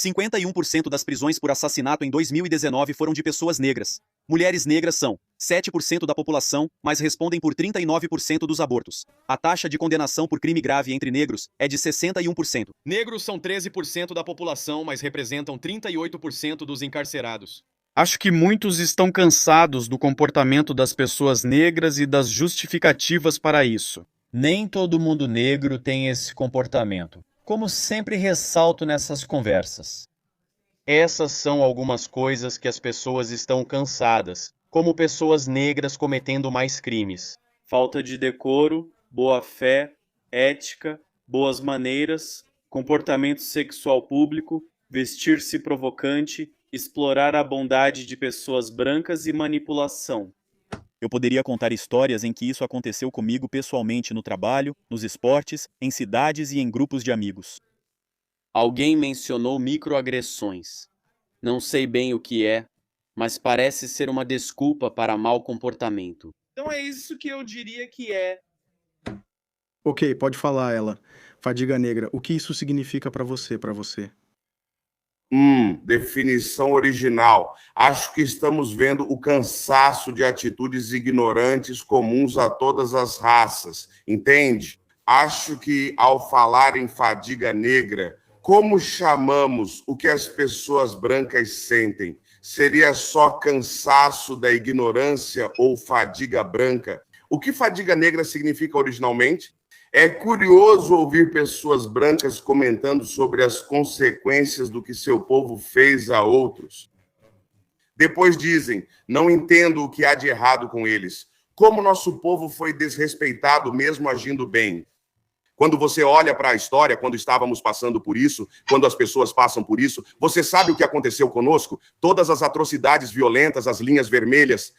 51% das prisões por assassinato em 2019 foram de pessoas negras. Mulheres negras são 7% da população, mas respondem por 39% dos abortos. A taxa de condenação por crime grave entre negros é de 61%. Negros são 13% da população, mas representam 38% dos encarcerados. Acho que muitos estão cansados do comportamento das pessoas negras e das justificativas para isso. Nem todo mundo negro tem esse comportamento, como sempre ressalto nessas conversas. Essas são algumas coisas que as pessoas estão cansadas, como pessoas negras cometendo mais crimes. Falta de decoro, boa-fé, ética, boas maneiras, comportamento sexual público, vestir-se provocante, explorar a bondade de pessoas brancas e manipulação. Eu poderia contar histórias em que isso aconteceu comigo pessoalmente no trabalho, nos esportes, em cidades e em grupos de amigos. Alguém mencionou microagressões. Não sei bem o que é, mas parece ser uma desculpa para mau comportamento. Então é isso que eu diria que é. Ok, pode falar, ela. Fadiga negra, o que isso significa para você, Definição original. Acho que estamos vendo o cansaço de atitudes ignorantes comuns a todas as raças, entende? Acho que ao falar em fadiga negra, como chamamos o que as pessoas brancas sentem? Seria só cansaço da ignorância ou fadiga branca? O que fadiga negra significa originalmente? É curioso ouvir pessoas brancas comentando sobre as consequências do que seu povo fez a outros. Depois dizem, não entendo o que há de errado com eles. Como nosso povo foi desrespeitado mesmo agindo bem. Quando você olha para a história, quando estávamos passando por isso, quando as pessoas passam por isso, você sabe o que aconteceu conosco? Todas as atrocidades violentas, as linhas vermelhas.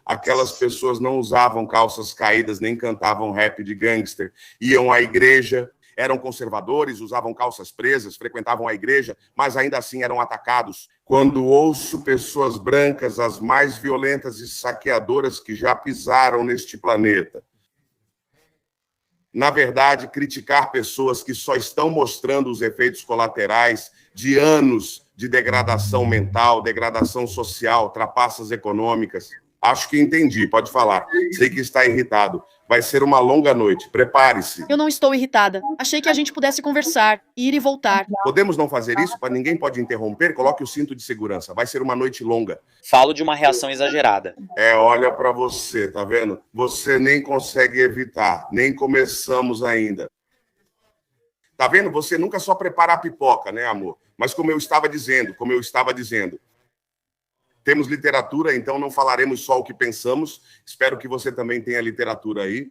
Aquelas pessoas não usavam calças caídas, nem cantavam rap de gangster. Iam à igreja, eram conservadores, usavam calças presas, frequentavam a igreja, mas ainda assim eram atacados. Quando ouço pessoas brancas, as mais violentas e saqueadoras que já pisaram neste planeta, na verdade, criticar pessoas que só estão mostrando os efeitos colaterais de anos de degradação mental, degradação social, trapaças econômicas. Acho que entendi, pode falar. Sei que está irritado. Vai ser uma longa noite. Prepare-se. Eu não estou irritada. Achei que a gente pudesse conversar, ir e voltar. Podemos não fazer isso? Para ninguém pode interromper? Coloque o cinto de segurança. Vai ser uma noite longa. Falo de uma reação exagerada. Olha para você, tá vendo? Você nem consegue evitar. Nem começamos ainda. Tá vendo? Você nunca só prepara a pipoca, né, amor? Mas como eu estava dizendo, temos literatura, então não falaremos só o que pensamos. Espero que você também tenha literatura aí.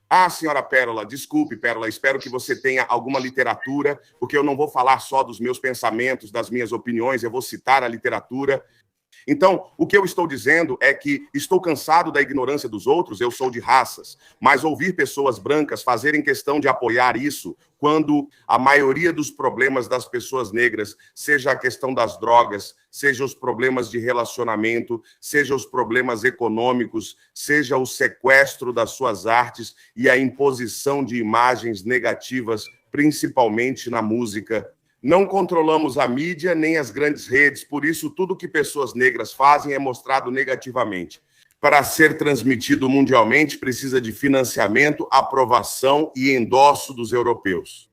Ah, senhora Pérola, desculpe, Pérola, espero que você tenha alguma literatura, porque eu não vou falar só dos meus pensamentos, das minhas opiniões, eu vou citar a literatura. Então, o que eu estou dizendo é que estou cansado da ignorância dos outros, eu sou de raças, mas ouvir pessoas brancas fazerem questão de apoiar isso, quando a maioria dos problemas das pessoas negras, seja a questão das drogas, seja os problemas de relacionamento, seja os problemas econômicos, seja o sequestro das suas artes e a imposição de imagens negativas, principalmente na música. Não controlamos a mídia nem as grandes redes, por isso tudo que pessoas negras fazem é mostrado negativamente. Para ser transmitido mundialmente, precisa de financiamento, aprovação e endosso dos europeus.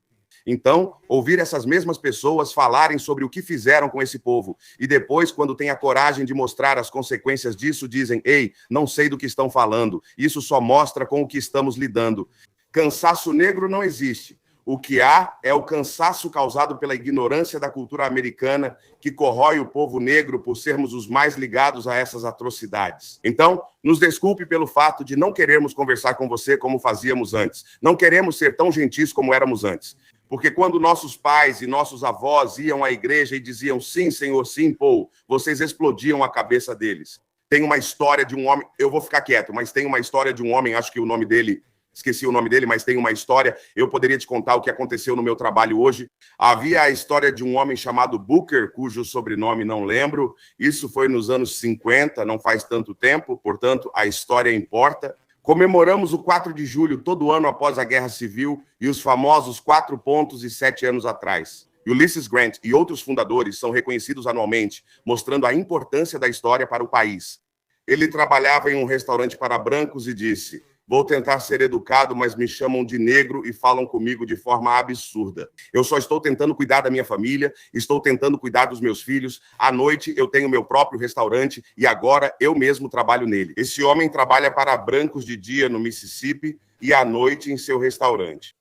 Então, ouvir essas mesmas pessoas falarem sobre o que fizeram com esse povo e depois, quando têm a coragem de mostrar as consequências disso, dizem, ei, não sei do que estão falando, isso só mostra com o que estamos lidando. Cansaço negro não existe. O que há é o cansaço causado pela ignorância da cultura americana que corrói o povo negro por sermos os mais ligados a essas atrocidades. Então, nos desculpe pelo fato de não querermos conversar com você como fazíamos antes. Não queremos ser tão gentis como éramos antes. Porque quando nossos pais e nossos avós iam à igreja e diziam sim, senhor, sim, Paul, vocês explodiam a cabeça deles. Tem uma história de um homem, eu vou ficar quieto, mas tem uma história de um homem, acho que o nome dele... Esqueci o nome dele, mas tem uma história. Eu poderia te contar o que aconteceu no meu trabalho hoje. Havia a história de um homem chamado Booker, cujo sobrenome não lembro. Isso foi nos anos 50, não faz tanto tempo, portanto, a história importa. Comemoramos o 4 de julho todo ano após a Guerra Civil e os famosos 4 pontos e 7 anos atrás. Ulysses Grant e outros fundadores são reconhecidos anualmente, mostrando a importância da história para o país. Ele trabalhava em um restaurante para brancos e disse: "Vou tentar ser educado, mas me chamam de negro e falam comigo de forma absurda. Eu só estou tentando cuidar da minha família, estou tentando cuidar dos meus filhos. À noite eu tenho meu próprio restaurante e agora eu mesmo trabalho nele." Esse homem trabalha para brancos de dia no Mississippi e à noite em seu restaurante.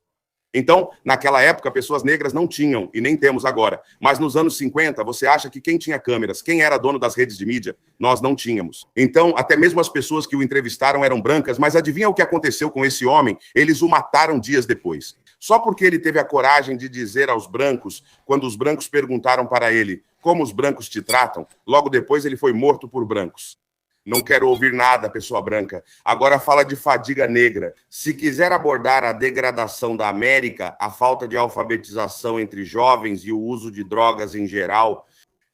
Então, naquela época, pessoas negras não tinham, e nem temos agora. Mas nos anos 50, você acha que quem tinha câmeras, quem era dono das redes de mídia? Nós não tínhamos. Então, até mesmo as pessoas que o entrevistaram eram brancas, mas adivinha o que aconteceu com esse homem? Eles o mataram dias depois. Só porque ele teve a coragem de dizer aos brancos, quando os brancos perguntaram para ele como os brancos te tratam, logo depois ele foi morto por brancos. Não quero ouvir nada, pessoa branca. Agora fala de fadiga negra. Se quiser abordar a degradação da América, a falta de alfabetização entre jovens e o uso de drogas em geral,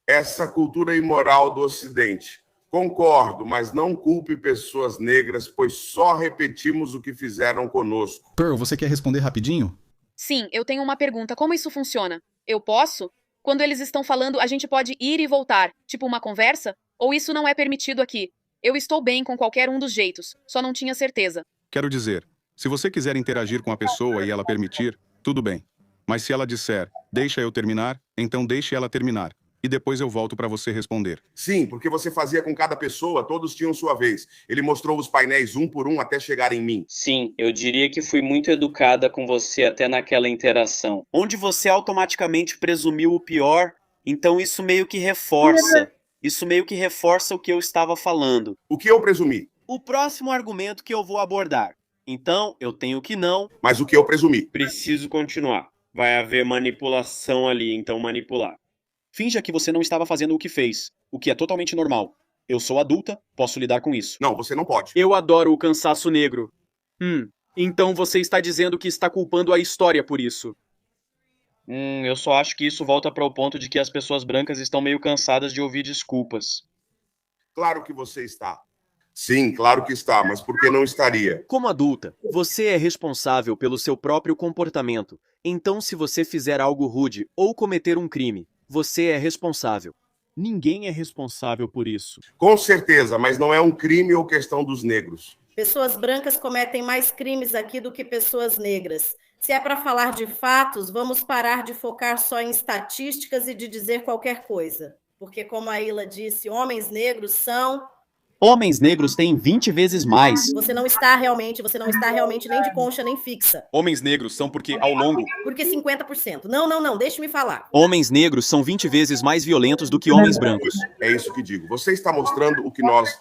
essa cultura imoral do Ocidente. Concordo, mas não culpe pessoas negras, pois só repetimos o que fizeram conosco. Pearl, você quer responder rapidinho? Sim, eu tenho uma pergunta. Como isso funciona? Eu posso? Quando eles estão falando, a gente pode ir e voltar, tipo uma conversa? Ou isso não é permitido aqui? Eu estou bem com qualquer um dos jeitos, só não tinha certeza. Quero dizer, se você quiser interagir com a pessoa e ela permitir, tudo bem. Mas se ela disser, deixa eu terminar, então deixe ela terminar. E depois eu volto para você responder. Sim, porque você fazia com cada pessoa, todos tinham sua vez. Ele mostrou os painéis um por um até chegar em mim. Sim, eu diria que fui muito educada com você até naquela interação. Onde você automaticamente presumiu o pior, então isso meio que reforça. Isso meio que reforça o que eu estava falando. O que eu presumi? O próximo argumento que eu vou abordar. Então, eu tenho que não. Mas o que eu presumi? Preciso continuar. Vai haver manipulação ali, então manipular. Finja que você não estava fazendo o que fez, o que é totalmente normal. Eu sou adulta, posso lidar com isso. Não, você não pode. Eu adoro o cansaço negro. Então você está dizendo que está culpando a história por isso. Eu só acho que isso volta para o ponto de que as pessoas brancas estão meio cansadas de ouvir desculpas. Claro que você está. Sim, claro que está, mas por que não estaria? Como adulta, você é responsável pelo seu próprio comportamento. Então, se você fizer algo rude ou cometer um crime, você é responsável. Ninguém é responsável por isso. Com certeza, mas não é um crime ou questão dos negros. Pessoas brancas cometem mais crimes aqui do que pessoas negras. Se é para falar de fatos, vamos parar de focar só em estatísticas e de dizer qualquer coisa. Porque, como a Ila disse, homens negros são... Homens negros têm 20 vezes mais. Você não está realmente nem de concha nem fixa. Homens negros são porque, ao longo... Porque 50%. Não, deixe-me falar. Homens negros são 20 vezes mais violentos do que homens brancos. É isso que digo. Você está mostrando o que nós...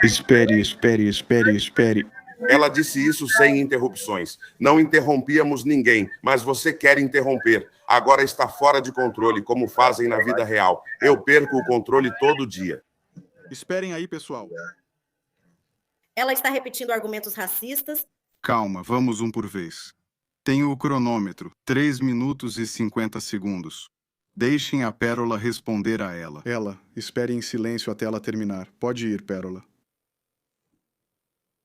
Espere. Ela disse isso sem interrupções. Não interrompíamos ninguém, mas você quer interromper. Agora está fora de controle, como fazem na vida real. Eu perco o controle todo dia. Esperem aí, pessoal. Ela está repetindo argumentos racistas. Calma, vamos um por vez. Tenho o cronômetro, 3 minutos e 50 segundos. Deixem a Pérola responder a ela. Ela, espere em silêncio até ela terminar. Pode ir, Pérola.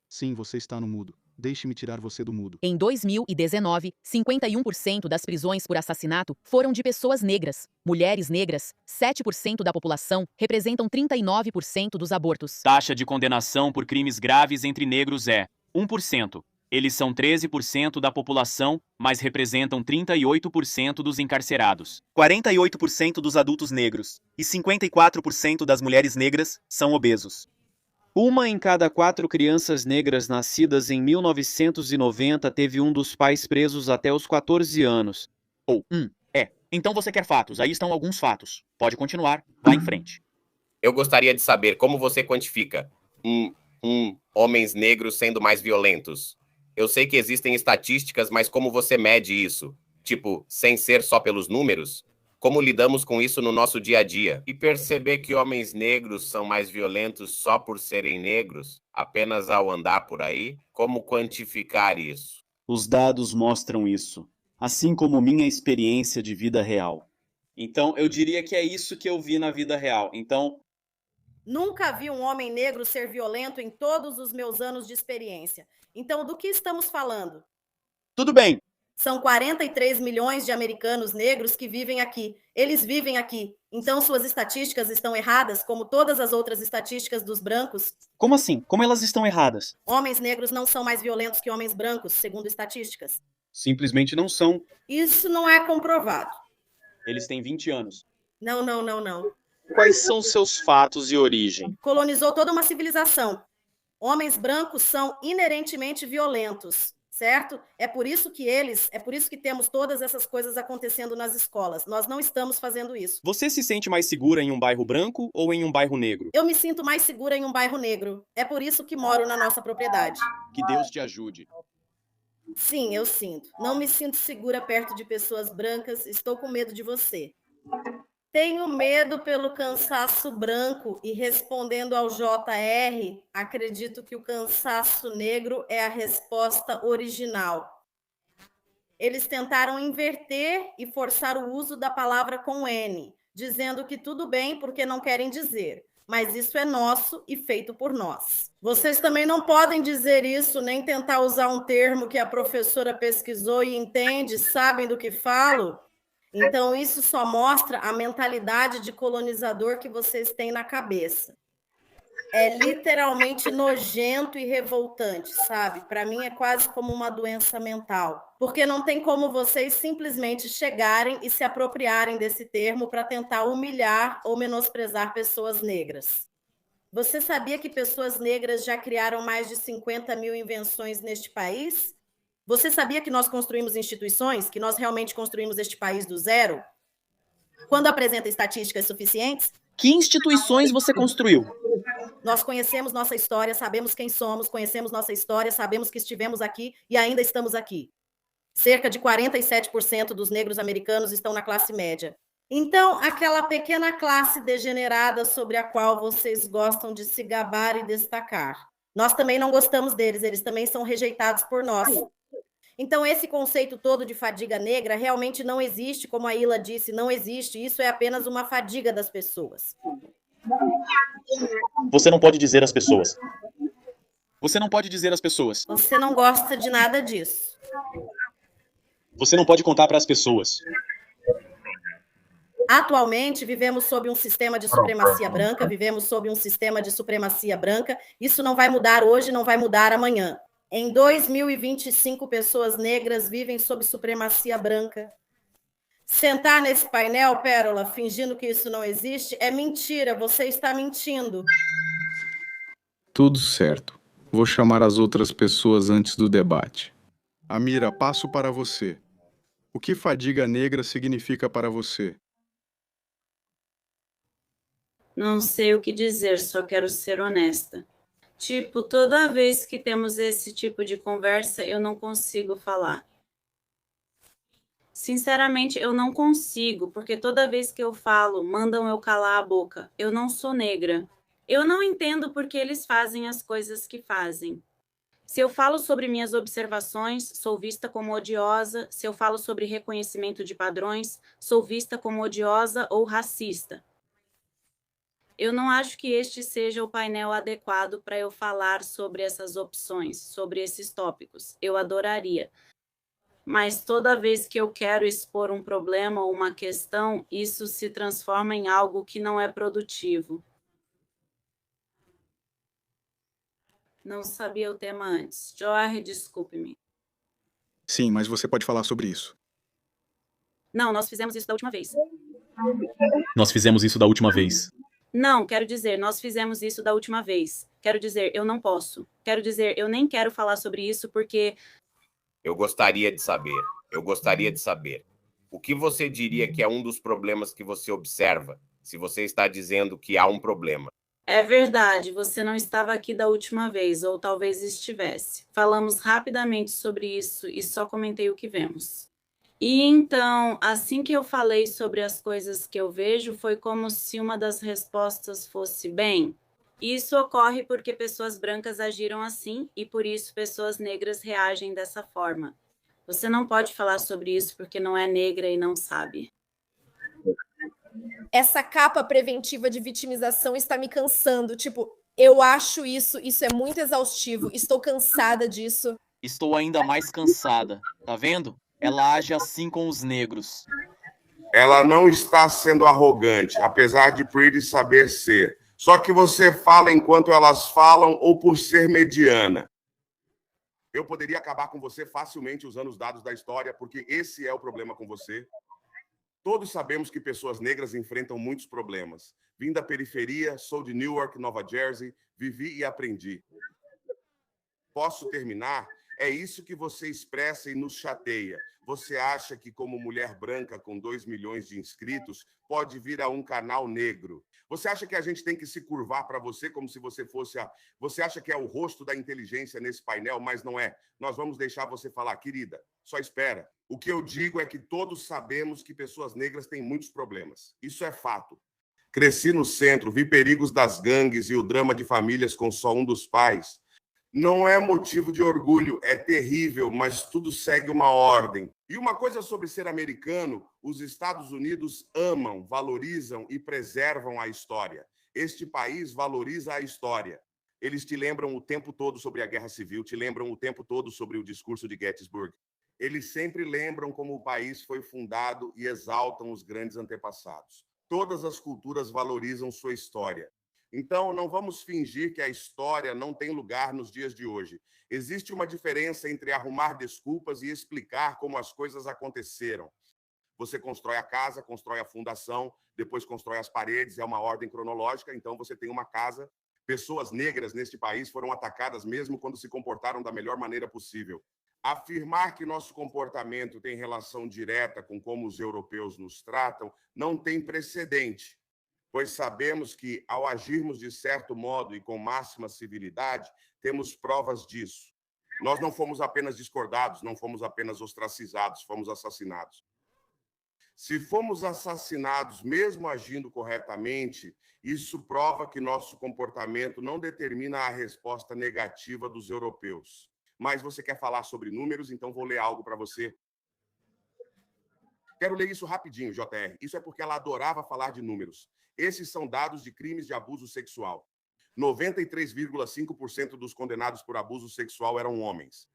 Sim, você está no mudo. Deixe-me tirar você do mudo. Em 2019, 51% das prisões por assassinato foram de pessoas negras. Mulheres negras, 7% da população, representam 39% dos abortos. Taxa de condenação por crimes graves entre negros é 1%. Eles são 13% da população, mas representam 38% dos encarcerados. 48% dos adultos negros e 54% das mulheres negras são obesos. 1 em cada 4 crianças negras nascidas em 1990 teve um dos pais presos até os 14 anos. Então você quer fatos, aí estão alguns fatos. Pode continuar, vá em frente. Eu gostaria de saber como você quantifica homens negros sendo mais violentos. Eu sei que existem estatísticas, mas como você mede isso? Tipo, sem ser só pelos números? Como lidamos com isso no nosso dia a dia? E perceber que homens negros são mais violentos só por serem negros, apenas ao andar por aí? Como quantificar isso? Os dados mostram isso, assim como minha experiência de vida real. Então, eu diria que é isso que eu vi na vida real. Então, Nunca vi um homem negro ser violento em todos os meus anos de experiência. Então, do que estamos falando? Tudo bem, São 43 milhões de americanos negros que vivem aqui. Eles vivem aqui. Então, suas estatísticas estão erradas, como todas as outras estatísticas dos brancos? Como assim? Como elas estão erradas? Homens negros não são mais violentos que homens brancos, segundo estatísticas. Simplesmente não são. Isso não é comprovado. Eles têm 20 anos. Não. Quais são seus fatos e origem? Colonizou toda uma civilização. Homens brancos são inerentemente violentos, certo? É por isso que temos todas essas coisas acontecendo nas escolas. Nós não estamos fazendo isso. Você se sente mais segura em um bairro branco ou em um bairro negro? Eu me sinto mais segura em um bairro negro. É por isso que moro na nossa propriedade. Que Deus te ajude. Sim, eu sinto. Não me sinto segura perto de pessoas brancas. Estou com medo de você. Tenho medo pelo cansaço branco e, respondendo ao JR, acredito que o cansaço negro é a resposta original. Eles tentaram inverter e forçar o uso da palavra com N, dizendo que tudo bem porque não querem dizer, mas isso é nosso e feito por nós. Vocês também não podem dizer isso, nem tentar usar um termo que a professora pesquisou e entende, sabem do que falo? Então, isso só mostra a mentalidade de colonizador que vocês têm na cabeça. É literalmente nojento e revoltante, sabe? Para mim é quase como uma doença mental. Porque não tem como vocês simplesmente chegarem e se apropriarem desse termo para tentar humilhar ou menosprezar pessoas negras. Você sabia que pessoas negras já criaram mais de 50 mil invenções neste país? Você sabia que nós construímos instituições, que nós realmente construímos este país do zero? Quando apresenta estatísticas suficientes? Que instituições você construiu? Nós conhecemos nossa história, sabemos quem somos, conhecemos nossa história, sabemos que estivemos aqui e ainda estamos aqui. Cerca de 47% dos negros americanos estão na classe média. Então, aquela pequena classe degenerada sobre a qual vocês gostam de se gabar e destacar. Nós também não gostamos deles, eles também são rejeitados por nós. Então, esse conceito todo de fadiga negra realmente não existe, como a Ila disse, não existe. Isso é apenas uma fadiga das pessoas. Você não pode dizer às pessoas. Você não pode dizer às pessoas. Você não gosta de nada disso. Você não pode contar para as pessoas. Atualmente, vivemos sob um sistema de supremacia branca, vivemos sob um sistema de supremacia branca. Isso não vai mudar hoje, não vai mudar amanhã. Em 2025, pessoas negras vivem sob supremacia branca. Sentar nesse painel, Pérola, fingindo que isso não existe, é mentira, você está mentindo. Tudo certo. Vou chamar as outras pessoas antes do debate. Amira, passo para você. O que fadiga negra significa para você? Não sei o que dizer, só quero ser honesta. Tipo, toda vez que temos esse tipo de conversa, eu não consigo falar. Sinceramente, eu não consigo, porque toda vez que eu falo, mandam eu calar a boca. Eu não sou negra. Eu não entendo por que eles fazem as coisas que fazem. Se eu falo sobre minhas observações, sou vista como odiosa. Se eu falo sobre reconhecimento de padrões, sou vista como odiosa ou racista. Eu não acho que este seja o painel adequado para eu falar sobre essas opções, sobre esses tópicos. Eu adoraria. Mas toda vez que eu quero expor um problema ou uma questão, isso se transforma em algo que não é produtivo. Não sabia o tema antes. Joar, desculpe-me. Sim, mas você pode falar sobre isso. Não, nós fizemos isso da última vez. Nós fizemos isso da última vez. Não, quero dizer, nós fizemos isso da última vez. Quero dizer, eu não posso. Quero dizer, eu nem quero falar sobre isso porque... Eu gostaria de saber. O que você diria que é um dos problemas que você observa, se você está dizendo que há um problema? É verdade, você não estava aqui da última vez, ou talvez estivesse. Falamos rapidamente sobre isso e só comentei o que vemos. E então, assim que eu falei sobre as coisas que eu vejo, foi como se uma das respostas fosse, bem, isso ocorre porque pessoas brancas agiram assim e por isso pessoas negras reagem dessa forma. Você não pode falar sobre isso porque não é negra e não sabe. Essa capa preventiva de vitimização está me cansando. Tipo, eu acho isso é muito exaustivo. Estou cansada disso. Estou ainda mais cansada. Tá vendo? Ela age assim com os negros. Ela não está sendo arrogante, apesar de Pretty saber ser. Só que você fala enquanto elas falam ou por ser mediana. Eu poderia acabar com você facilmente usando os dados da história, porque esse é o problema com você. Todos sabemos que pessoas negras enfrentam muitos problemas. Vim da periferia, sou de Newark, Nova Jersey, vivi e aprendi. Posso terminar? É isso que você expressa e nos chateia. Você acha que, como mulher branca com 2 milhões de inscritos, pode vir a um canal negro. Você acha que a gente tem que se curvar para você como se você fosse a... Você acha que é o rosto da inteligência nesse painel, mas não é. Nós vamos deixar você falar, querida, só espera. O que eu digo é que todos sabemos que pessoas negras têm muitos problemas. Isso é fato. Cresci no centro, vi perigos das gangues e o drama de famílias com só um dos pais. Não é motivo de orgulho, é terrível, mas tudo segue uma ordem. E uma coisa sobre ser americano, os Estados Unidos amam, valorizam e preservam a história. Este país valoriza a história. Eles te lembram o tempo todo sobre a Guerra Civil, te lembram o tempo todo sobre o discurso de Gettysburg. Eles sempre lembram como o país foi fundado e exaltam os grandes antepassados. Todas as culturas valorizam sua história. Então, não vamos fingir que a história não tem lugar nos dias de hoje. Existe uma diferença entre arrumar desculpas e explicar como as coisas aconteceram. Você constrói a casa, constrói a fundação, depois constrói as paredes, é uma ordem cronológica, então você tem uma casa. Pessoas negras neste país foram atacadas mesmo quando se comportaram da melhor maneira possível. Afirmar que nosso comportamento tem relação direta com como os europeus nos tratam não tem precedente, pois sabemos que, ao agirmos de certo modo e com máxima civilidade, temos provas disso. Nós não fomos apenas discordados, não fomos apenas ostracizados, fomos assassinados. Se fomos assassinados, mesmo agindo corretamente, isso prova que nosso comportamento não determina a resposta negativa dos europeus. Mas você quer falar sobre números, então vou ler algo para você. Quero ler isso rapidinho, JR. Isso é porque ela adorava falar de números. Esses são dados de crimes de abuso sexual. 93,5% dos condenados por abuso sexual eram homens.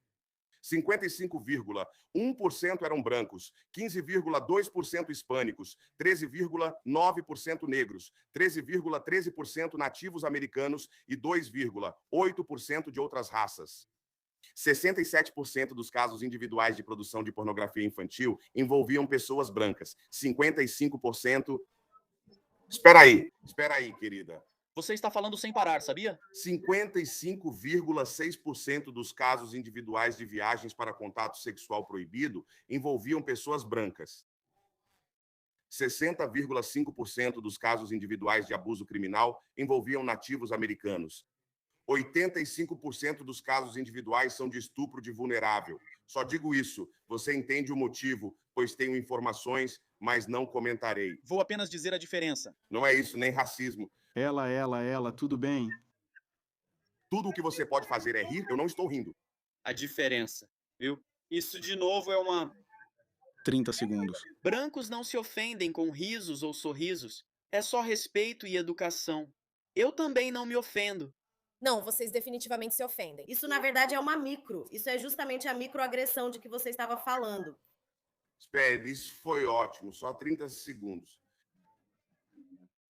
55,1% eram brancos, 15,2% hispânicos, 13,9% negros, 13,13% nativos americanos e 2,8% de outras raças. 67% dos casos individuais de produção de pornografia infantil envolviam pessoas brancas. 55%... Espera aí, querida. Você está falando sem parar, sabia? 55,6% dos casos individuais de viagens para contato sexual proibido envolviam pessoas brancas. 60,5% dos casos individuais de abuso criminal envolviam nativos americanos. 85% dos casos individuais são de estupro de vulnerável. Só digo isso, você entende o motivo, pois tenho informações, mas não comentarei. Vou apenas dizer a diferença. Não é isso, nem racismo. Ela, tudo bem? Tudo o que você pode fazer é rir, eu não estou rindo. A diferença, viu? Isso de novo é uma... 30 segundos. Brancos não se ofendem com risos ou sorrisos. É só respeito e educação. Eu também não me ofendo. Não, vocês definitivamente se ofendem. Isso, na verdade, é uma micro. Isso é justamente a microagressão de que você estava falando. Espere, isso foi ótimo. Só 30 segundos.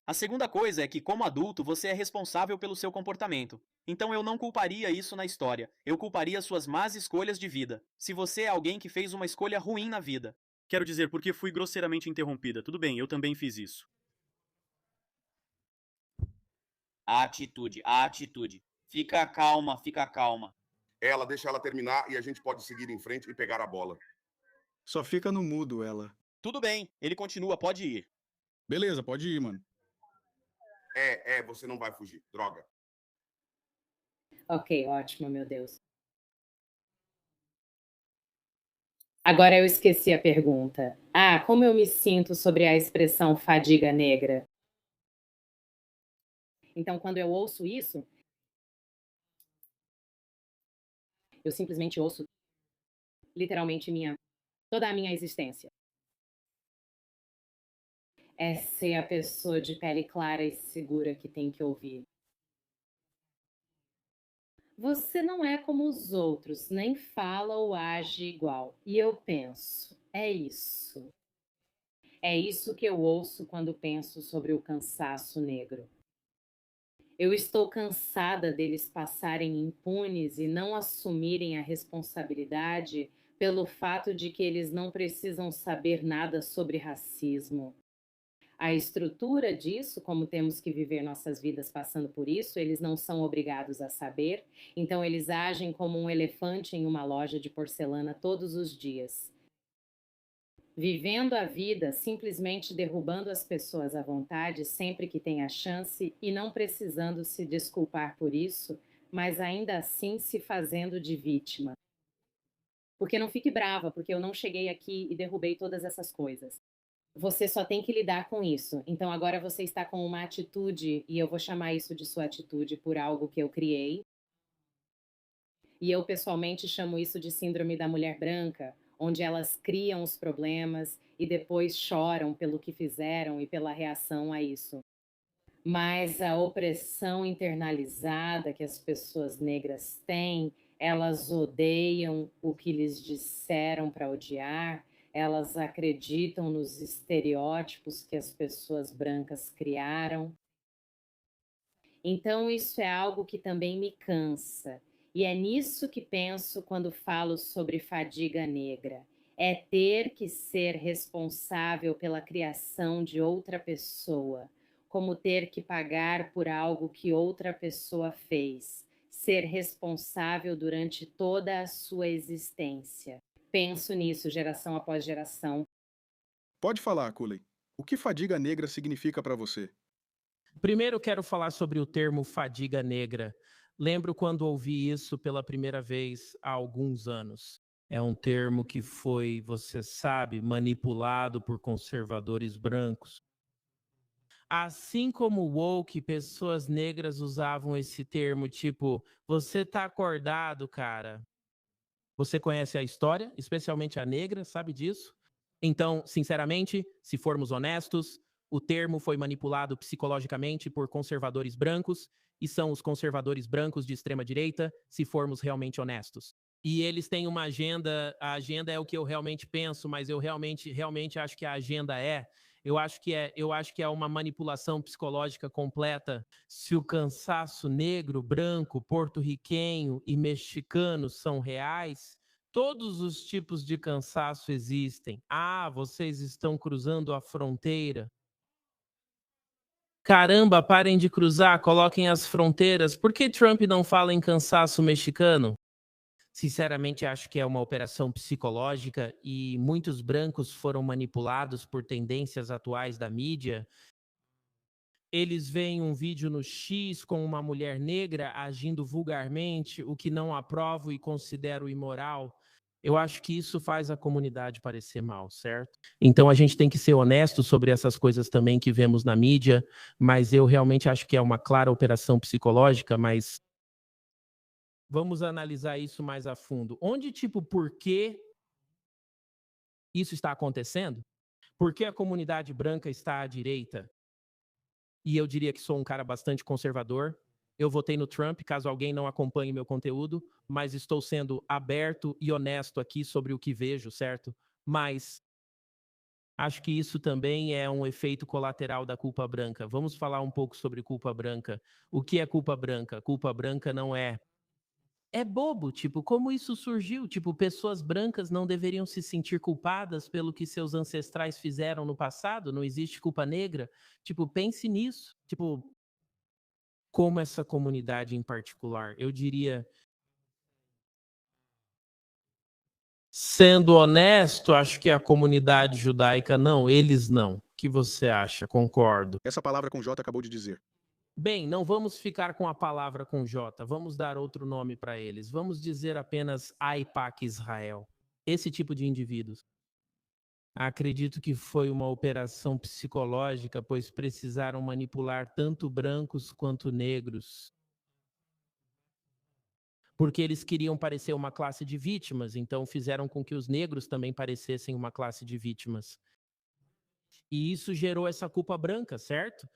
A segunda coisa é que, como adulto, você é responsável pelo seu comportamento. Então eu não culparia isso na história. Eu culparia suas más escolhas de vida. Se você é alguém que fez uma escolha ruim na vida. Quero dizer, porque fui grosseiramente interrompida. Tudo bem, eu também fiz isso. A atitude. Fica calma, fica calma. Deixa ela terminar e a gente pode seguir em frente e pegar a bola. Só fica no mudo, ela. Tudo bem, ele continua, pode ir. Beleza, pode ir, mano. Você não vai fugir. Droga. Ok, ótimo, meu Deus. Agora eu esqueci a pergunta. Como eu me sinto sobre a expressão fadiga negra? Então, quando eu ouço isso, eu simplesmente ouço literalmente toda a minha existência. É ser a pessoa de pele clara e segura que tem que ouvir. Você não é como os outros, nem fala ou age igual. E eu penso, é isso. É isso que eu ouço quando penso sobre o cansaço negro. Eu estou cansada deles passarem impunes e não assumirem a responsabilidade pelo fato de que eles não precisam saber nada sobre racismo. A estrutura disso, como temos que viver nossas vidas passando por isso, eles não são obrigados a saber, então eles agem como um elefante em uma loja de porcelana todos os dias. Vivendo a vida, simplesmente derrubando as pessoas à vontade sempre que tem a chance e não precisando se desculpar por isso, mas ainda assim se fazendo de vítima. Porque não fique brava, porque eu não cheguei aqui e derrubei todas essas coisas. Você só tem que lidar com isso. Então agora você está com uma atitude, e eu vou chamar isso de sua atitude por algo que eu criei. E eu pessoalmente chamo isso de síndrome da mulher branca, onde elas criam os problemas e depois choram pelo que fizeram e pela reação a isso. Mas a opressão internalizada que as pessoas negras têm, elas odeiam o que lhes disseram para odiar, elas acreditam nos estereótipos que as pessoas brancas criaram. Então, isso é algo que também me cansa. E é nisso que penso quando falo sobre fadiga negra. É ter que ser responsável pela criação de outra pessoa, como ter que pagar por algo que outra pessoa fez, ser responsável durante toda a sua existência. Penso nisso geração após geração. Pode falar, Cooley. O que fadiga negra significa para você? Primeiro quero falar sobre o termo fadiga negra. Lembro quando ouvi isso pela primeira vez há alguns anos. É um termo que foi, você sabe, manipulado por conservadores brancos. Assim como o woke, pessoas negras usavam esse termo, tipo, você tá acordado, cara. Você conhece a história, especialmente a negra, sabe disso? Então, sinceramente, se formos honestos, o termo foi manipulado psicologicamente por conservadores brancos, e são os conservadores brancos de extrema direita, se formos realmente honestos. E eles têm uma agenda, a agenda é o que eu realmente penso, mas eu realmente acho que a agenda eu acho que é uma manipulação psicológica completa. Se o cansaço negro, branco, porto-riquenho e mexicano são reais, todos os tipos de cansaço existem. Ah, vocês estão cruzando a fronteira. Caramba, parem de cruzar, coloquem as fronteiras. Por que Trump não fala em cansaço mexicano? Sinceramente, acho que é uma operação psicológica e muitos brancos foram manipulados por tendências atuais da mídia. Eles veem um vídeo no X com uma mulher negra agindo vulgarmente, o que não aprovo e considero imoral. Eu acho que isso faz a comunidade parecer mal, certo? Então a gente tem que ser honesto sobre essas coisas também que vemos na mídia, mas eu realmente acho que é uma clara operação psicológica, mas vamos analisar isso mais a fundo. Por que isso está acontecendo? Por que a comunidade branca está à direita? E eu diria que sou um cara bastante conservador. Eu votei no Trump, caso alguém não acompanhe meu conteúdo, mas estou sendo aberto e honesto aqui sobre o que vejo, certo? Mas acho que isso também é um efeito colateral da culpa branca. Vamos falar um pouco sobre culpa branca. O que é culpa branca? Culpa branca não é bobo, tipo, como isso surgiu? Tipo, pessoas brancas não deveriam se sentir culpadas pelo que seus ancestrais fizeram no passado? Não existe culpa negra? Tipo, pense nisso. Tipo, como essa comunidade em particular, eu diria, sendo honesto, acho que a comunidade judaica não, eles não. O que você acha? Concordo. Essa palavra com J acabou de dizer. Bem, não vamos ficar com a palavra com J, vamos dar outro nome para eles. Vamos dizer apenas AIPAC Israel. Esse tipo de indivíduos. Acredito que foi uma operação psicológica, pois precisaram manipular tanto brancos quanto negros. Porque eles queriam parecer uma classe de vítimas, então fizeram com que os negros também parecessem uma classe de vítimas. E isso gerou essa culpa branca, certo?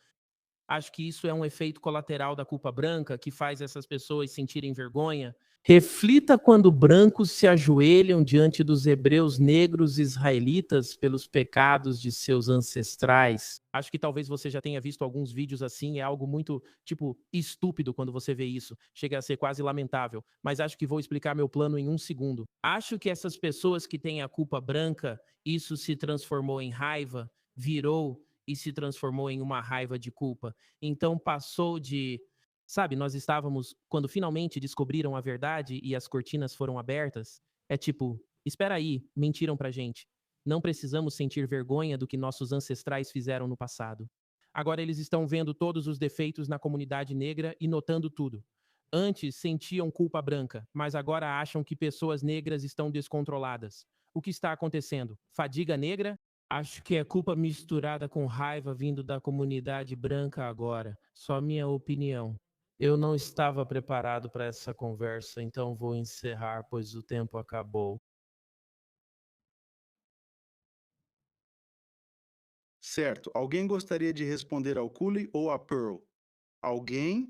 Acho que isso é um efeito colateral da culpa branca que faz essas pessoas sentirem vergonha. Reflita quando brancos se ajoelham diante dos hebreus negros israelitas pelos pecados de seus ancestrais. Acho que talvez você já tenha visto alguns vídeos assim, é algo muito, estúpido quando você vê isso. Chega a ser quase lamentável, mas acho que vou explicar meu plano em um segundo. Acho que essas pessoas que têm a culpa branca, isso se transformou em raiva, virou e se transformou em uma raiva de culpa. Então passou de... Sabe, nós estávamos, quando finalmente descobriram a verdade e as cortinas foram abertas, é tipo, espera aí, mentiram pra gente. Não precisamos sentir vergonha do que nossos ancestrais fizeram no passado. Agora eles estão vendo todos os defeitos na comunidade negra e notando tudo. Antes sentiam culpa branca, mas agora acham que pessoas negras estão descontroladas. O que está acontecendo? Fadiga negra? Acho que é culpa misturada com raiva vindo da comunidade branca agora. Só minha opinião. Eu não estava preparado para essa conversa, então vou encerrar, pois o tempo acabou. Certo. Alguém gostaria de responder ao Cooley ou a Pearl? Alguém?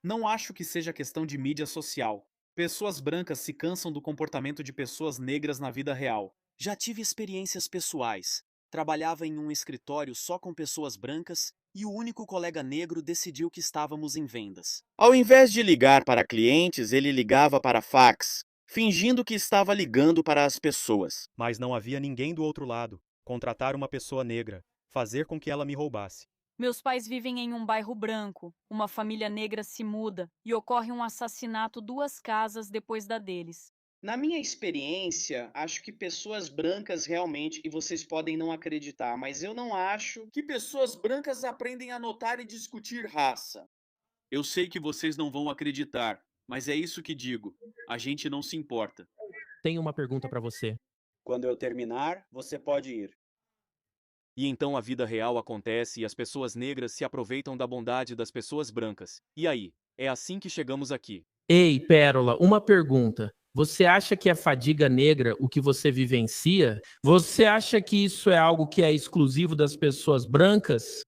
Não acho que seja questão de mídia social. Pessoas brancas se cansam do comportamento de pessoas negras na vida real. Já tive experiências pessoais. Trabalhava em um escritório só com pessoas brancas e o único colega negro decidiu que estávamos em vendas. Ao invés de ligar para clientes, ele ligava para fax, fingindo que estava ligando para as pessoas. Mas não havia ninguém do outro lado. Contratar uma pessoa negra, fazer com que ela me roubasse. Meus pais vivem em um bairro branco. Uma família negra se muda e ocorre um assassinato 2 casas depois da deles. Na minha experiência, acho que pessoas brancas realmente, e vocês podem não acreditar, mas eu não acho que pessoas brancas aprendem a notar e discutir raça. Eu sei que vocês não vão acreditar, mas é isso que digo. A gente não se importa. Tenho uma pergunta para você. Quando eu terminar, você pode ir. E então a vida real acontece e as pessoas negras se aproveitam da bondade das pessoas brancas. E aí? É assim que chegamos aqui. Ei, Pérola, uma pergunta. Você acha que a fadiga negra, o que você vivencia, você acha que isso é algo que é exclusivo das pessoas brancas?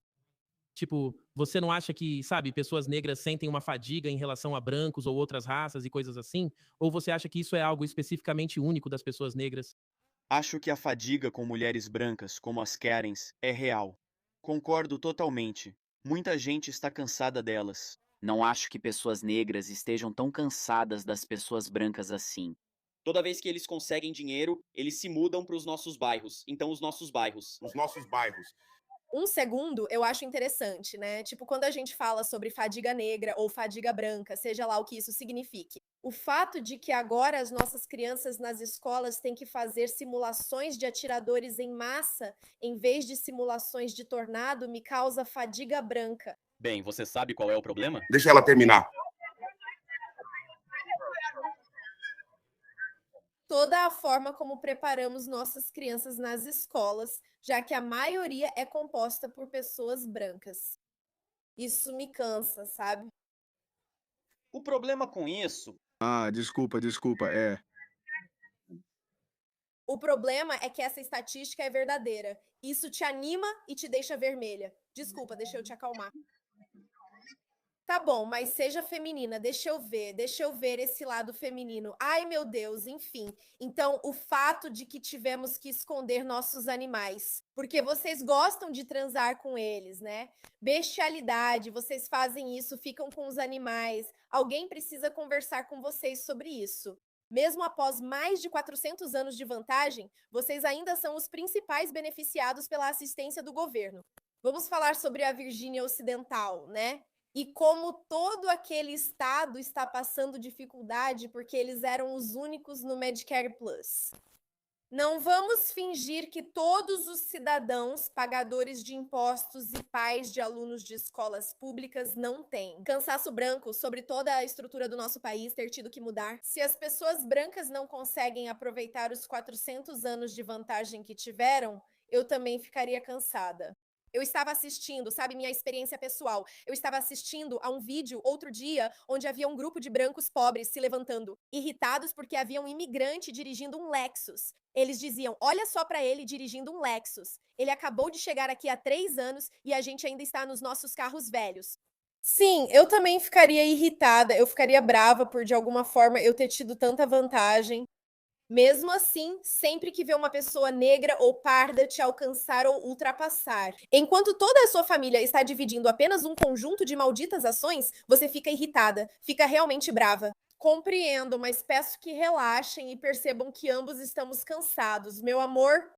Tipo, você não acha que, sabe, pessoas negras sentem uma fadiga em relação a brancos ou outras raças e coisas assim? Ou você acha que isso é algo especificamente único das pessoas negras? Acho que a fadiga com mulheres brancas, como as Karens, é real. Concordo totalmente. Muita gente está cansada delas. Não acho que pessoas negras estejam tão cansadas das pessoas brancas assim. Toda vez que eles conseguem dinheiro, eles se mudam para os nossos bairros. Então, os nossos bairros. Os nossos bairros. Um segundo eu acho interessante, né? Tipo, quando a gente fala sobre fadiga negra ou fadiga branca, seja lá o que isso signifique. O fato de que agora as nossas crianças nas escolas têm que fazer simulações de atiradores em massa, em vez de simulações de tornado, me causa fadiga branca. Bem, você sabe qual é o problema? Deixa ela terminar. Toda a forma como preparamos nossas crianças nas escolas, já que a maioria é composta por pessoas brancas. Isso me cansa, sabe? O problema com isso... Desculpa, O problema é que essa estatística é verdadeira. Isso te anima e te deixa vermelha. Desculpa, deixa eu te acalmar. Tá bom, mas seja feminina, deixa eu ver esse lado feminino. Ai, meu Deus, enfim. Então, o fato de que tivemos que esconder nossos animais, porque vocês gostam de transar com eles, né? Bestialidade, vocês fazem isso, ficam com os animais. Alguém precisa conversar com vocês sobre isso. Mesmo após mais de 400 anos de vantagem, vocês ainda são os principais beneficiados pela assistência do governo. Vamos falar sobre a Virgínia Ocidental, né? E como todo aquele estado está passando dificuldade porque eles eram os únicos no Medicare Plus. Não vamos fingir que todos os cidadãos, pagadores de impostos e pais de alunos de escolas públicas não têm. Cansaço branco sobre toda a estrutura do nosso país ter tido que mudar. Se as pessoas brancas não conseguem aproveitar os 400 anos de vantagem que tiveram, eu também ficaria cansada. Eu estava assistindo, sabe, minha experiência pessoal. Eu estava assistindo a um vídeo outro dia onde havia um grupo de brancos pobres se levantando, irritados porque havia um imigrante dirigindo um Lexus. Eles diziam: olha só para ele dirigindo um Lexus. Ele acabou de chegar aqui há 3 anos e a gente ainda está nos nossos carros velhos. Sim, eu também ficaria irritada, eu ficaria brava por de alguma forma eu ter tido tanta vantagem. Mesmo assim, sempre que vê uma pessoa negra ou parda te alcançar ou ultrapassar. Enquanto toda a sua família está dividindo apenas um conjunto de malditas ações, você fica irritada, fica realmente brava. Compreendo, mas peço que relaxem e percebam que ambos estamos cansados. Meu amor,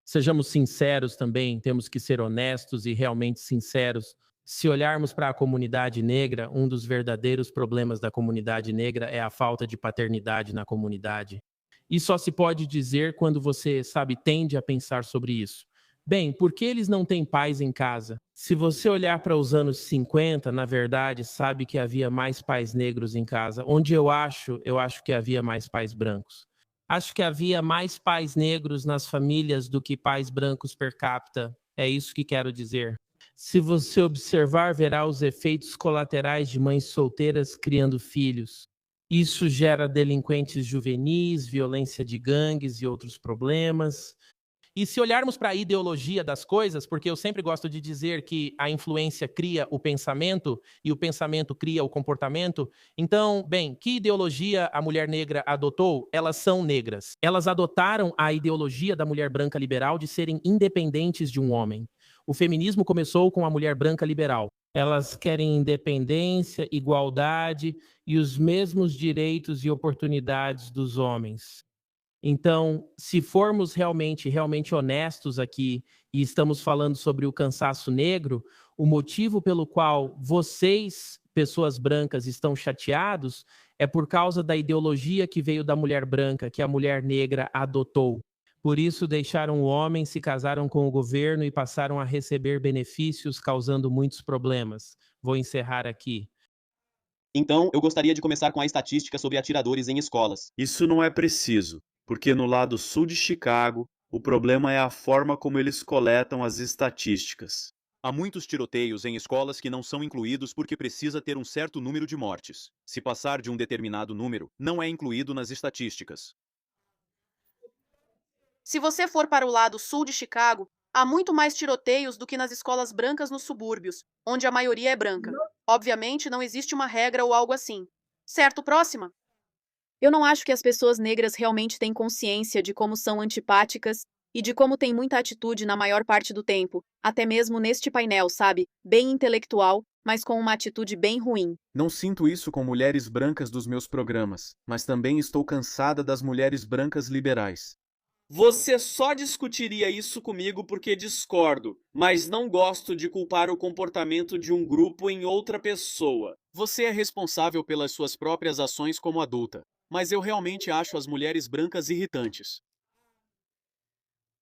Sejamos sinceros também, temos que ser honestos e realmente sinceros. Se olharmos para a comunidade negra, um dos verdadeiros problemas da comunidade negra é a falta de paternidade na comunidade. E só se pode dizer quando você, sabe, tende a pensar sobre isso. Bem, por que eles não têm pais em casa? Se você olhar para os anos 50, na verdade, sabe que havia mais pais negros em casa. Onde eu acho que havia mais pais brancos. Acho que havia mais pais negros nas famílias do que pais brancos per capita. É isso que quero dizer. Se você observar, verá os efeitos colaterais de mães solteiras criando filhos. Isso gera delinquentes juvenis, violência de gangues e outros problemas. E se olharmos para a ideologia das coisas, porque eu sempre gosto de dizer que a influência cria o pensamento e o pensamento cria o comportamento, então, bem, que ideologia a mulher negra adotou? Elas são negras. Elas adotaram a ideologia da mulher branca liberal de serem independentes de um homem. O feminismo começou com a mulher branca liberal. Elas querem independência, igualdade e os mesmos direitos e oportunidades dos homens. Então, se formos realmente honestos aqui e estamos falando sobre o cansaço negro, o motivo pelo qual vocês, pessoas brancas, estão chateados é por causa da ideologia que veio da mulher branca, que a mulher negra adotou. Por isso, deixaram o homem, se casaram com o governo e passaram a receber benefícios, causando muitos problemas. Vou encerrar aqui. Então, eu gostaria de começar com a estatística sobre atiradores em escolas. Isso não é preciso, porque no lado sul de Chicago, o problema é a forma como eles coletam as estatísticas. Há muitos tiroteios em escolas que não são incluídos porque precisa ter um certo número de mortes. Se passar de um determinado número, não é incluído nas estatísticas. Se você for para o lado sul de Chicago, há muito mais tiroteios do que nas escolas brancas nos subúrbios, onde a maioria é branca. Obviamente, não existe uma regra ou algo assim. Certo, próxima? Eu não acho que as pessoas negras realmente têm consciência de como são antipáticas e de como têm muita atitude na maior parte do tempo, até mesmo neste painel, sabe? Bem intelectual, mas com uma atitude bem ruim. Não sinto isso com mulheres brancas dos meus programas, mas também estou cansada das mulheres brancas liberais. Você só discutiria isso comigo porque discordo, mas não gosto de culpar o comportamento de um grupo em outra pessoa. Você é responsável pelas suas próprias ações como adulta, mas eu realmente acho as mulheres brancas irritantes.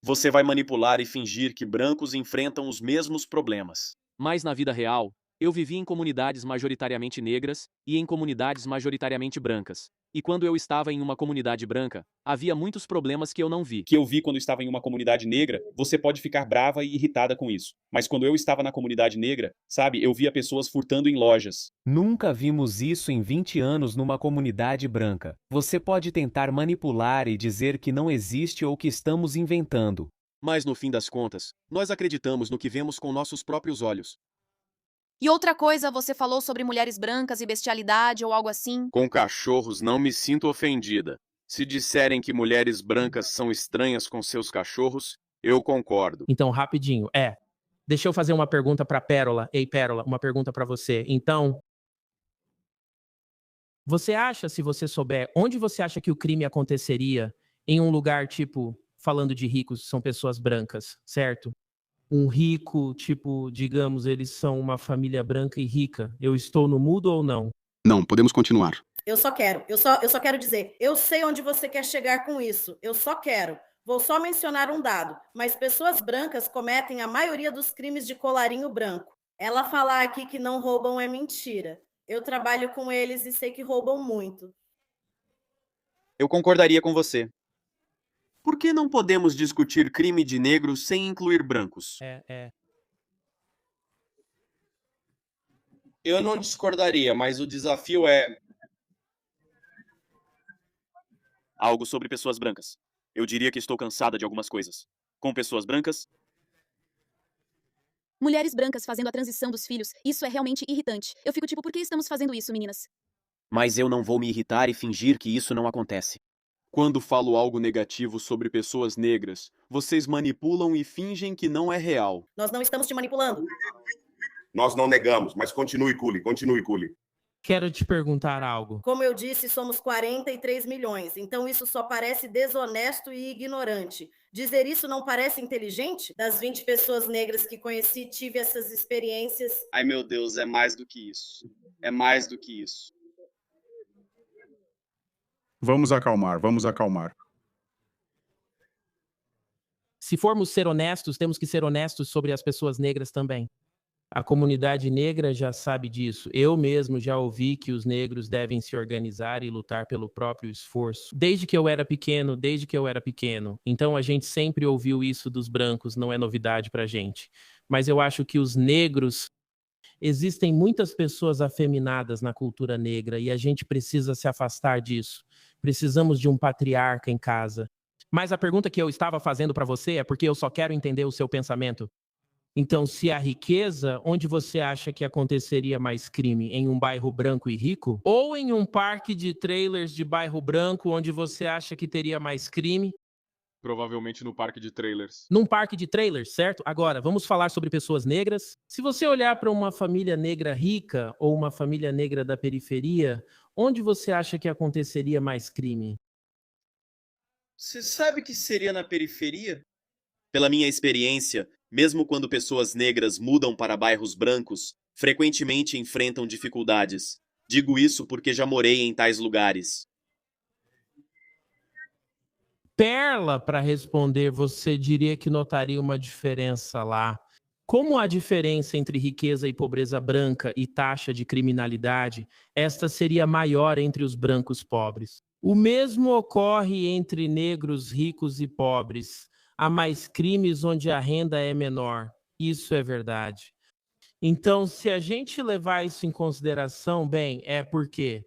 Você vai manipular e fingir que brancos enfrentam os mesmos problemas. Mas na vida real, eu vivi em comunidades majoritariamente negras e em comunidades majoritariamente brancas. E quando eu estava em uma comunidade branca, havia muitos problemas que eu não vi. Que eu vi quando estava em uma comunidade negra, você pode ficar brava e irritada com isso. Mas quando eu estava na comunidade negra, sabe, eu via pessoas furtando em lojas. Nunca vimos isso em 20 anos numa comunidade branca. Você pode tentar manipular e dizer que não existe ou que estamos inventando. Mas no fim das contas, nós acreditamos no que vemos com nossos próprios olhos. E outra coisa, você falou sobre mulheres brancas e bestialidade ou algo assim? Com cachorros não me sinto ofendida. Se disserem que mulheres brancas são estranhas com seus cachorros, eu concordo. Então, rapidinho, deixa eu fazer uma pergunta para Pérola. Ei, Pérola, uma pergunta para você. Então, você acha, se você souber, onde você acha que o crime aconteceria em um lugar, tipo, falando de ricos, são pessoas brancas, certo? Um rico, tipo, digamos, eles são uma família branca e rica. Eu estou no mudo ou não? Não, podemos continuar. Eu só quero dizer, eu sei onde você quer chegar com isso. Eu só quero. Vou só mencionar um dado, mas pessoas brancas cometem a maioria dos crimes de colarinho branco. Ela falar aqui que não roubam é mentira. Eu trabalho com eles e sei que roubam muito. Eu concordaria com você. Por que não podemos discutir crime de negros sem incluir brancos? Eu não discordaria, mas o desafio é... Algo sobre pessoas brancas. Eu diria que estou cansada de algumas coisas. Com pessoas brancas, Mulheres brancas fazendo a transição dos filhos, isso é realmente irritante. Eu fico tipo, por que estamos fazendo isso, meninas? mas eu não vou me irritar e fingir que isso não acontece. Quando falo algo negativo sobre pessoas negras, vocês manipulam e fingem que não é real. Nós não estamos te manipulando. Nós não negamos, mas continue, Culi, continue, Culi. Quero te perguntar algo. Como eu disse, somos 43 milhões, então isso só parece desonesto e ignorante. Dizer isso não parece inteligente? Das 20 pessoas negras que conheci, tive essas experiências. Ai, meu Deus, é mais do que isso. É mais do que isso. Vamos acalmar, vamos acalmar. Se formos ser honestos, temos que ser honestos sobre as pessoas negras também. A comunidade negra já sabe disso. Eu mesmo já ouvi que os negros devem se organizar e lutar pelo próprio esforço. Desde que eu era pequeno. Então a gente sempre ouviu isso dos brancos, não é novidade pra gente. Mas eu acho que os negros... Existem muitas pessoas afeminadas na cultura negra e a gente precisa se afastar disso. Precisamos de um patriarca em casa. Mas a pergunta que eu estava fazendo pra você é porque eu só quero entender o seu pensamento. Então, se a riqueza, onde você acha que aconteceria mais crime? Em um bairro branco e rico? Ou em um parque de trailers de bairro branco, onde você acha que teria mais crime? Provavelmente no parque de trailers. Num parque de trailers, certo? Agora, vamos falar sobre pessoas negras. Se você olhar para uma família negra rica ou uma família negra da periferia, onde você acha que aconteceria mais crime? Você sabe que seria na periferia? Pela minha experiência, mesmo quando pessoas negras mudam para bairros brancos, frequentemente enfrentam dificuldades. Digo isso porque já morei em tais lugares. Perla, para responder, você diria que notaria uma diferença lá. Como a diferença entre riqueza e pobreza branca e taxa de criminalidade, esta seria maior entre os brancos pobres. O mesmo ocorre entre negros ricos e pobres. Há mais crimes onde a renda é menor. Isso é verdade. Então, se a gente levar isso em consideração, bem, é porque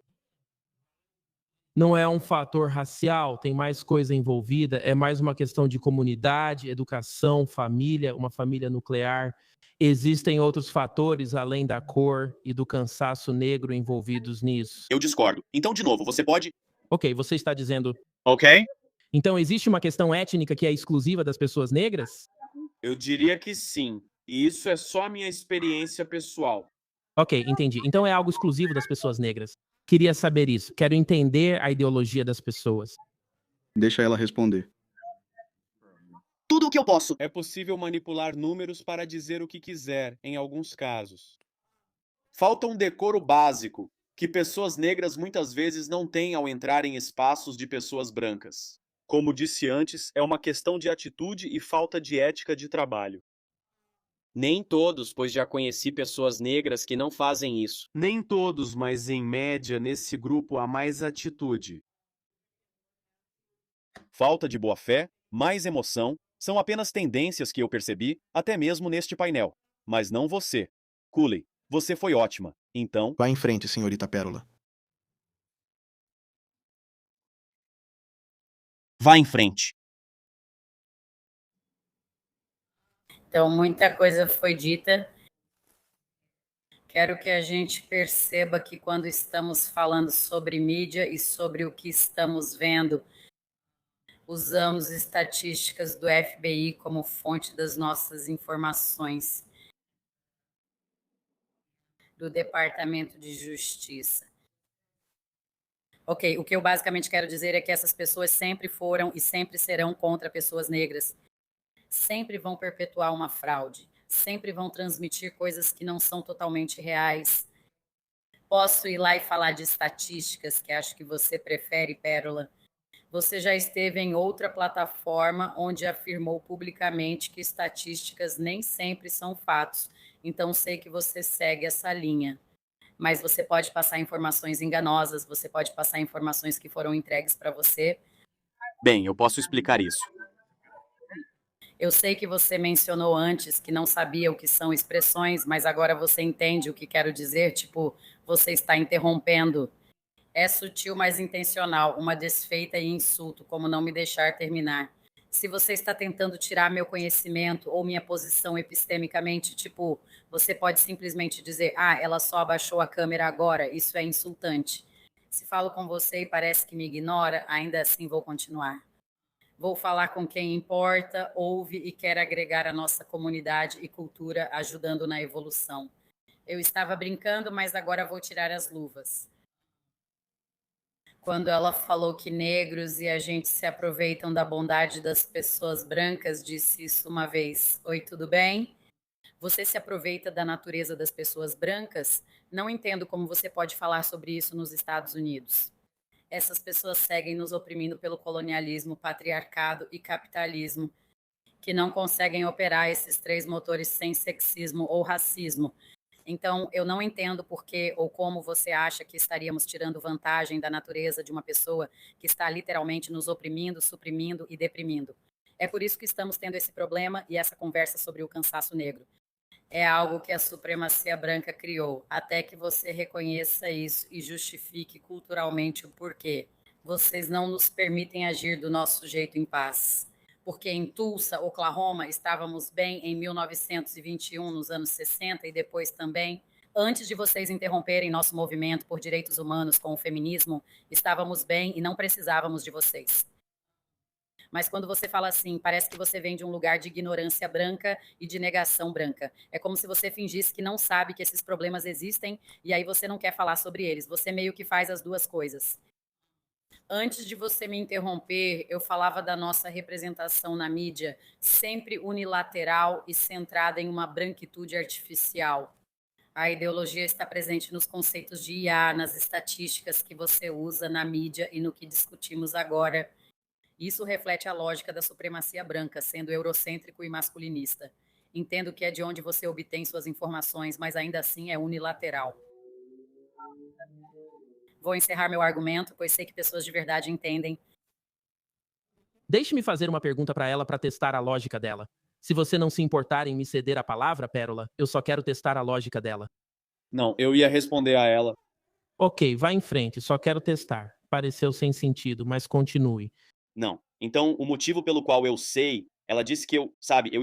não é um fator racial, tem mais coisa envolvida, é mais uma questão de comunidade, educação, família, uma família nuclear. Existem outros fatores além da cor e do cansaço negro envolvidos nisso. Eu discordo. Então, de novo, você pode... Ok, você está dizendo... Ok? Então, existe uma questão étnica que é exclusiva das pessoas negras? Eu diria que sim. E isso é só minha experiência pessoal. Ok, entendi. Então é algo exclusivo das pessoas negras. Queria saber isso. Quero entender a ideologia das pessoas. Deixa ela responder. Tudo o que eu posso. É possível manipular números para dizer o que quiser, em alguns casos. Falta um decoro básico, que pessoas negras muitas vezes não têm ao entrar em espaços de pessoas brancas. Como disse antes, é uma questão de atitude e falta de ética de trabalho. Nem todos, pois já conheci pessoas negras que não fazem isso. Nem todos, mas em média, nesse grupo há mais atitude. Falta de boa-fé, mais emoção, são apenas tendências que eu percebi, até mesmo neste painel. Mas não você. Cooley, você foi ótima. Então... Vá em frente, senhorita Pérola. Vá em frente. Então, muita coisa foi dita. Quero que a gente perceba que quando estamos falando sobre mídia e sobre o que estamos vendo, usamos estatísticas do FBI como fonte das nossas informações, do Departamento de Justiça. Ok, o que eu basicamente quero dizer é que essas pessoas sempre foram e sempre serão contra pessoas negras. Sempre vão perpetuar uma fraude. Sempre vão transmitir coisas que não são totalmente reais. Posso ir lá e falar de estatísticas, que acho que você prefere, Pérola. Você já esteve em outra plataforma onde afirmou publicamente que estatísticas nem sempre são fatos. Então, sei que você segue essa linha. Mas você pode passar informações enganosas, você pode passar informações que foram entregues para você. Bem, eu posso explicar isso. Eu sei que você mencionou antes que não sabia o que são expressões, mas agora você entende o que quero dizer, tipo, você está interrompendo. É sutil, mas intencional, uma desfeita e insulto, como não me deixar terminar. Se você está tentando tirar meu conhecimento ou minha posição epistemicamente, tipo, você pode simplesmente dizer, ela só abaixou a câmera agora, isso é insultante. Se falo com você e parece que me ignora, ainda assim vou continuar. Vou falar com quem importa, ouve e quer agregar a nossa comunidade e cultura, ajudando na evolução. Eu estava brincando, mas agora vou tirar as luvas. Quando ela falou que negros e a gente se aproveitam da bondade das pessoas brancas, disse isso uma vez. Oi, tudo bem? Você se aproveita da natureza das pessoas brancas? Não entendo como você pode falar sobre isso nos Estados Unidos. Essas pessoas seguem nos oprimindo pelo colonialismo, patriarcado e capitalismo, que não conseguem operar esses três motores sem sexismo ou racismo. Então, eu não entendo por que ou como você acha que estaríamos tirando vantagem da natureza de uma pessoa que está literalmente nos oprimindo, suprimindo e deprimindo. É por isso que estamos tendo esse problema e essa conversa sobre o cansaço negro. É algo que a supremacia branca criou, até que você reconheça isso e justifique culturalmente o porquê. Vocês não nos permitem agir do nosso jeito em paz. Porque em Tulsa, Oklahoma, estávamos bem em 1921, nos anos 60 e depois também. Antes de vocês interromperem nosso movimento por direitos humanos com o feminismo, estávamos bem e não precisávamos de vocês. Mas quando você fala assim, parece que você vem de um lugar de ignorância branca e de negação branca. É como se você fingisse que não sabe que esses problemas existem e aí você não quer falar sobre eles. Você meio que faz as duas coisas. Antes de você me interromper, eu falava da nossa representação na mídia, sempre unilateral e centrada em uma branquitude artificial. A ideologia está presente nos conceitos de IA, nas estatísticas que você usa na mídia e no que discutimos agora. Isso reflete a lógica da supremacia branca, sendo eurocêntrico e masculinista. Entendo que é de onde você obtém suas informações, mas ainda assim é unilateral. Vou encerrar meu argumento, pois sei que pessoas de verdade entendem. Deixe-me fazer uma pergunta para ela para testar a lógica dela. Se você não se importar em me ceder a palavra, Pérola, eu só quero testar a lógica dela. Não, eu ia responder a ela. Ok, vá em frente, só quero testar. Pareceu sem sentido, mas continue. Não. Então, o motivo pelo qual eu sei, ela disse que eu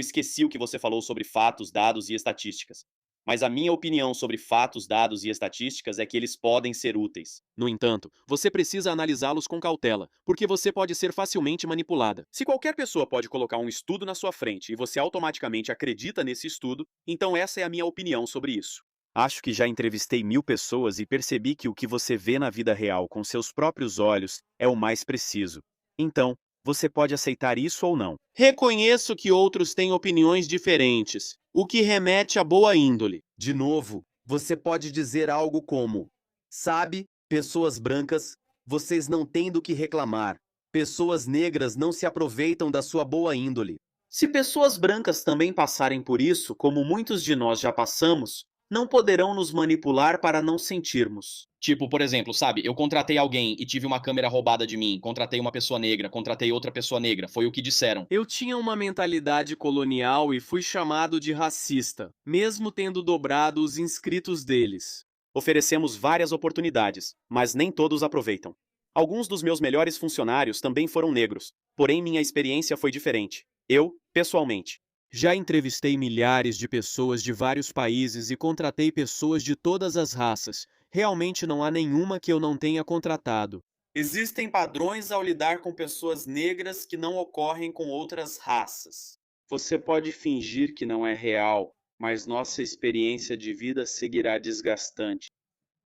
esqueci o que você falou sobre fatos, dados e estatísticas. Mas a minha opinião sobre fatos, dados e estatísticas é que eles podem ser úteis. No entanto, você precisa analisá-los com cautela, porque você pode ser facilmente manipulada. Se qualquer pessoa pode colocar um estudo na sua frente e você automaticamente acredita nesse estudo, então essa é a minha opinião sobre isso. Acho que já entrevistei 1000 pessoas e percebi que o que você vê na vida real com seus próprios olhos é o mais preciso. Então, você pode aceitar isso ou não. Reconheço que outros têm opiniões diferentes, o que remete à boa índole. De novo, você pode dizer algo como: sabe, pessoas brancas, vocês não têm do que reclamar. Pessoas negras não se aproveitam da sua boa índole. Se pessoas brancas também passarem por isso, como muitos de nós já passamos, não poderão nos manipular para não sentirmos. Tipo, por exemplo, sabe, eu contratei alguém e tive uma câmera roubada de mim, contratei uma pessoa negra, contratei outra pessoa negra, foi o que disseram. Eu tinha uma mentalidade colonial e fui chamado de racista, mesmo tendo dobrado os inscritos deles. Oferecemos várias oportunidades, mas nem todos aproveitam. Alguns dos meus melhores funcionários também foram negros, porém minha experiência foi diferente. Eu, pessoalmente, já entrevistei milhares de pessoas de vários países e contratei pessoas de todas as raças. Realmente não há nenhuma que eu não tenha contratado. Existem padrões ao lidar com pessoas negras que não ocorrem com outras raças. Você pode fingir que não é real, mas nossa experiência de vida seguirá desgastante.